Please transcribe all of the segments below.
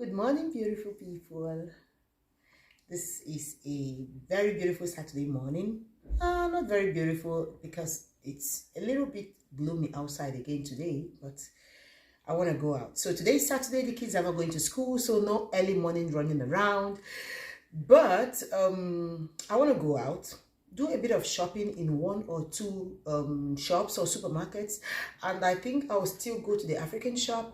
Good morning, beautiful people. This is a very beautiful Saturday morning. Not very beautiful because it's a little bit gloomy outside again today, but I want to go out. So today is Saturday, the kids are not going to school, so no early morning running around. But I want to go out, do a bit of shopping in one or two shops or supermarkets, and I think I'll still go to the African shop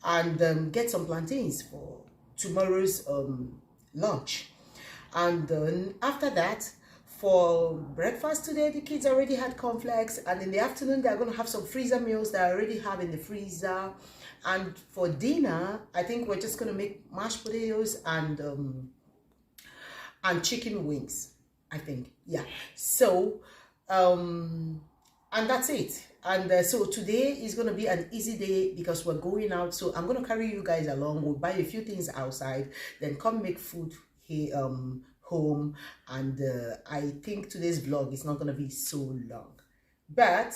and get some plantains for tomorrow's lunch. And after that, for breakfast today, the kids already had cornflakes, and in the afternoon they're going to have some freezer meals that I already have in the freezer. And for dinner, I think we're just going to make mashed potatoes and chicken wings, I think. Yeah. So and that's it. And so today is going to be an easy day because we're going out. So I'm going to carry you guys along. We'll buy a few things outside, then come make food here home. And I think today's vlog is not going to be so long, but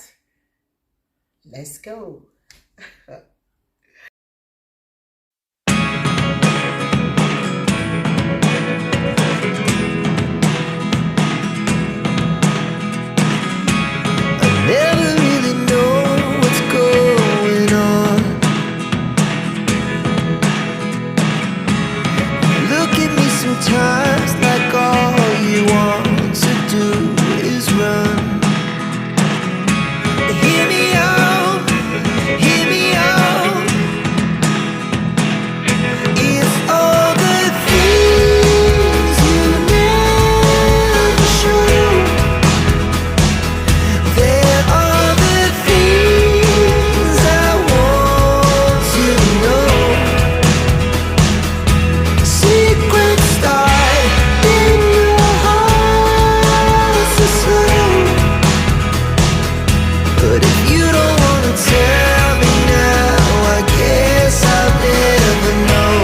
let's go. Sometimes like all you want to do is run. Hear me out, hear me out. It's all the things you never show. There are the things I want to know. Secrets start in your heart so slow. But if you don't wanna tell me now, I guess I'll never know.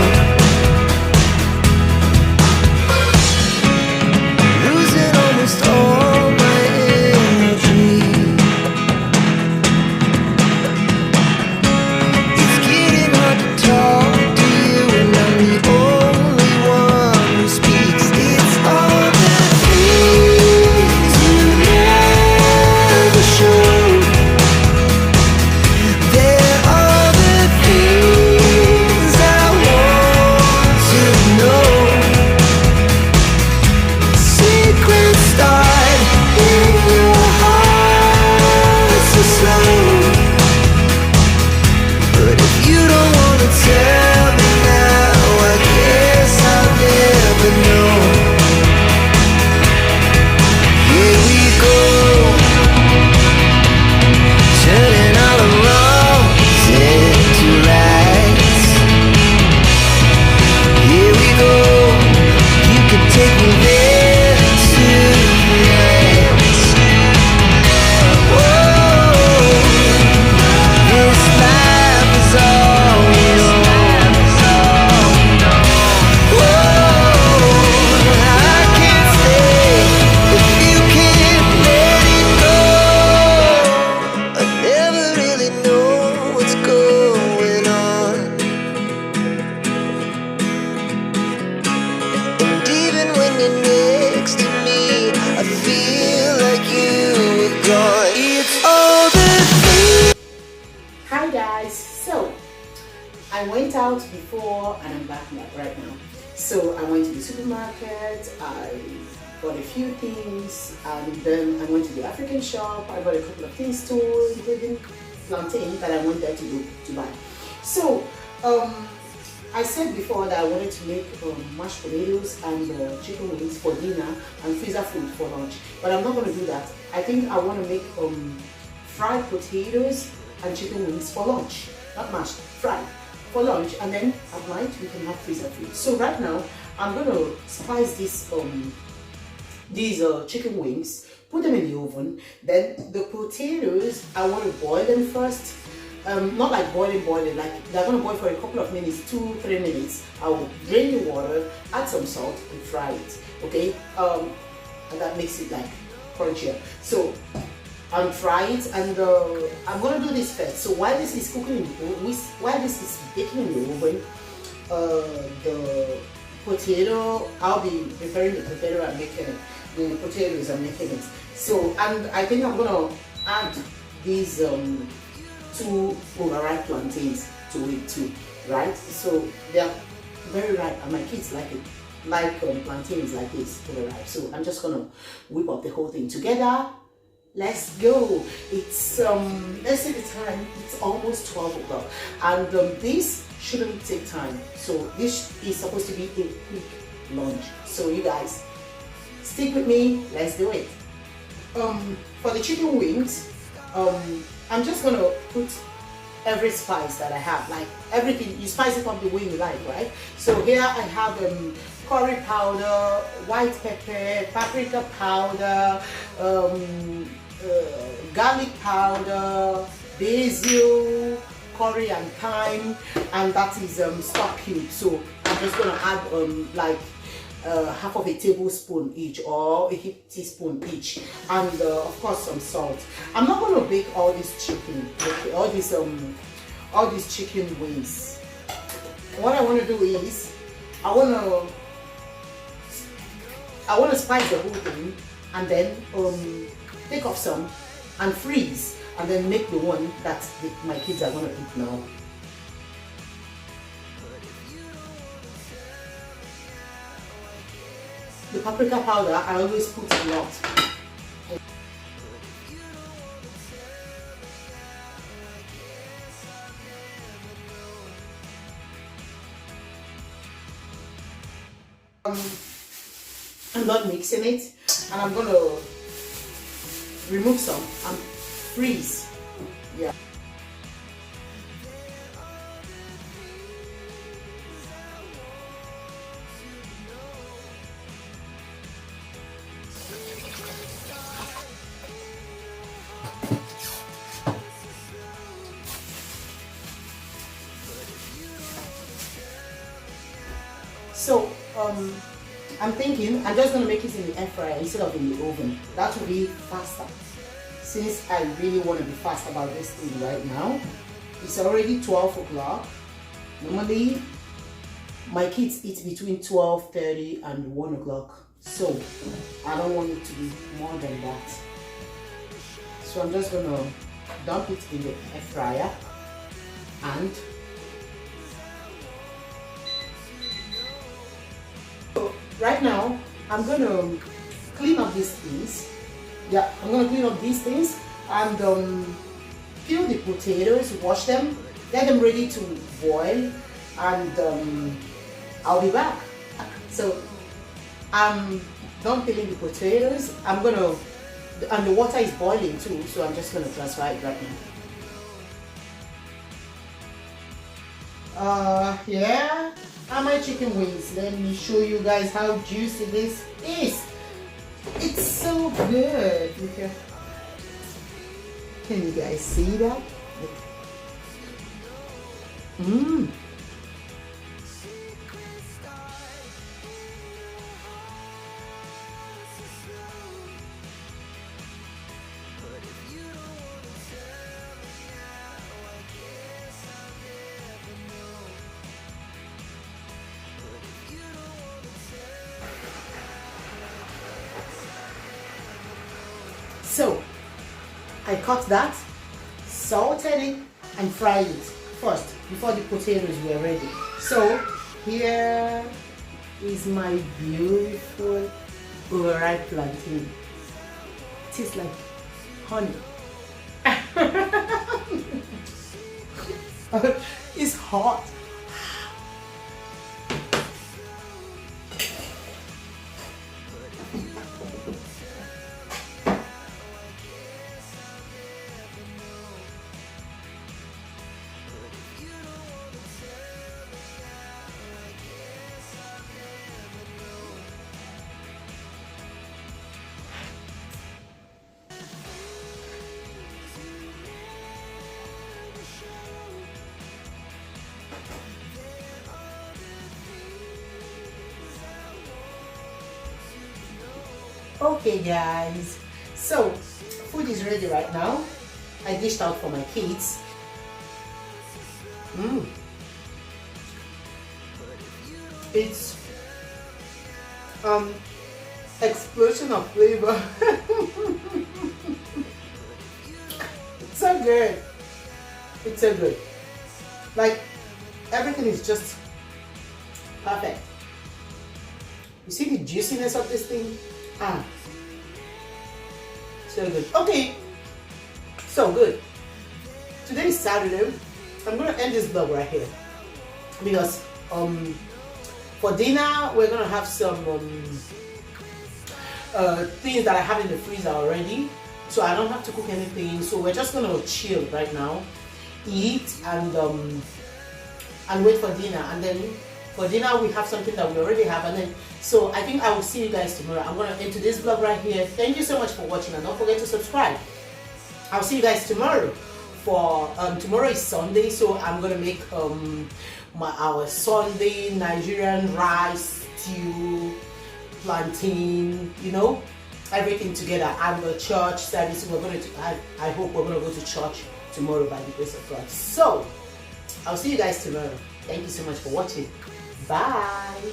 Losing almost all my energy. It's getting hard to talk to you, and I'm the only one who speaks. It's all the things you never show. There are the things I want to know. Secrets start in your heart so slow. But if you don't wanna tell me now, I guess I'll never know. Here we go, turning all the wrongs into rights. Here we go, you can take me there tonight. Whoa, this life is all we know. Whoa, I can't stay if you can't let it go. I never really know what's going on, and even when you're next to me, I feel like you were gone. It's all the things. Hi guys. So I went out before and I'm back right now. So I went to the supermarket, I bought a few things, and then I went to the African shop. I bought a couple of things too, including plantain that I went there to buy. So I said before that I wanted to make mashed potatoes and chicken wings for dinner and freezer food for lunch, but I'm not going to do that. I think I want to make fried potatoes and chicken wings for lunch, not mashed, fried for lunch, and then at night we can have freezer food. So right now I'm going to spice these chicken wings, put them in the oven. Then the potatoes, I want to boil them first. Not like boiling, like they're going to boil for a couple of minutes, 2-3 minutes. I will drain the water, add some salt and fry it, okay? And that makes it like crunchier. So and fry it, and I'm gonna do this first. So while this is cooking in the oven, while this is baking in the oven, the potato. I'll be preparing the potato and making it. The potatoes and making it. So, and I think I'm gonna add these 2 overripe plantains to it too, right? So they're very ripe, and my kids like it, like plantains like this overripe. So I'm just gonna whip up the whole thing together. Let's go. It's let's see the time. It's almost 12 o'clock, and this shouldn't take time. So this is supposed to be a quick lunch. So you guys stick with me. Let's do it. For the chicken wings, I'm just gonna put every spice that I have, like everything. You spice it up the way you like, right? So here I have curry powder, white pepper, paprika powder, garlic powder, basil, curry and thyme, and that is stock cube. So I'm just gonna add like half of a tablespoon each, or a teaspoon each, and of course some salt. I'm not going to bake all this chicken, all these chicken wings. What I want to do is I want to spice the whole thing, and then take off some and freeze, and then make the one that my kids are going to eat now. The paprika powder, I always put a lot. I'm not mixing it, and I'm going to remove some and freeze. Yeah. So I'm thinking I'm just gonna make it in the air fryer instead of in the oven. That will be faster. Since I really want to be fast about this thing right now. It's already 12 o'clock. Normally my kids eat between 12:30 and 1 o'clock. So I don't want it to be more than that. So I'm just gonna dump it in the air fryer, and right now I'm gonna clean up these things. Yeah, I'm gonna clean up these things and peel the potatoes, wash them, get them ready to boil, and I'll be back. So I'm done peeling the potatoes. And the water is boiling too, so I'm just gonna transfer it right now. Yeah, and my chicken wings. Let me show you guys how juicy this is. It's so good. Okay. Can you guys see that? Mmm. So I cut that, salted it, and fried it first before the potatoes were ready. So here is my beautiful overripe plantain. It tastes like honey. It's hot. Okay guys, so food is ready right now. I dished out for my kids. It's explosion of flavor. It's so good. It's so good. Like everything is just perfect. You see the juiciness of this thing? So good. Okay, so good. Today is Saturday. I'm gonna end this vlog right here because for dinner we're gonna have some things that I have in the freezer already, so I don't have to cook anything. So we're just gonna chill right now, eat and wait for dinner. And then for dinner we have something that we already have, and then so I think I will see you guys tomorrow. I'm gonna end today's vlog right here. Thank you so much for watching, and don't forget to subscribe. I'll see you guys tomorrow. For tomorrow is Sunday, so I'm gonna make our Sunday Nigerian rice stew, plantain, you know, everything together. And the church service, we're going to, I hope we're going to go to church tomorrow by the grace of God. So I'll see you guys tomorrow. Thank you so much for watching. Bye.